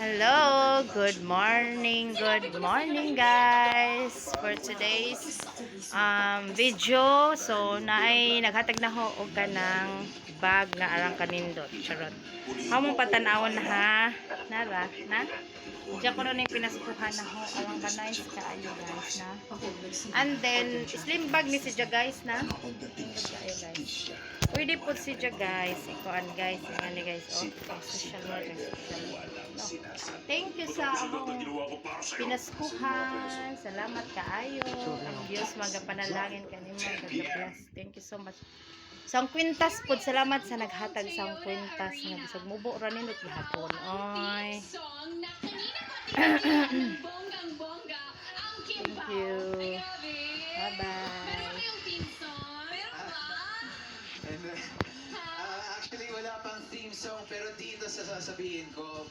Hello, good morning guys. For today's video, so naay naghatag na ho og kanang bag nga arang kanindot. Charot. Hamong patanawon na ha. Nara, na? Diyan ko na yung pinaskuhan na ho. Arang ka nice kaayo guys na. And then, slim bag ni si Jia guys na. Kaayo guys. Pwede po si Jia guys. Ikuan guys. Yan ni guys. Oh, social media. No. Thank you sa akong pinaskuhan. Salamat kaayo. Ang Diyos magapanalangin kanimo. God bless. Thank you so much. Sang kwintas pod, salamat sa naghatag sang kwintas nga bisag mubo ra nindot gihapon. Oy. Thank you. Bye-bye. Actually, wala pang theme song, pero dito sa sasabihin ko,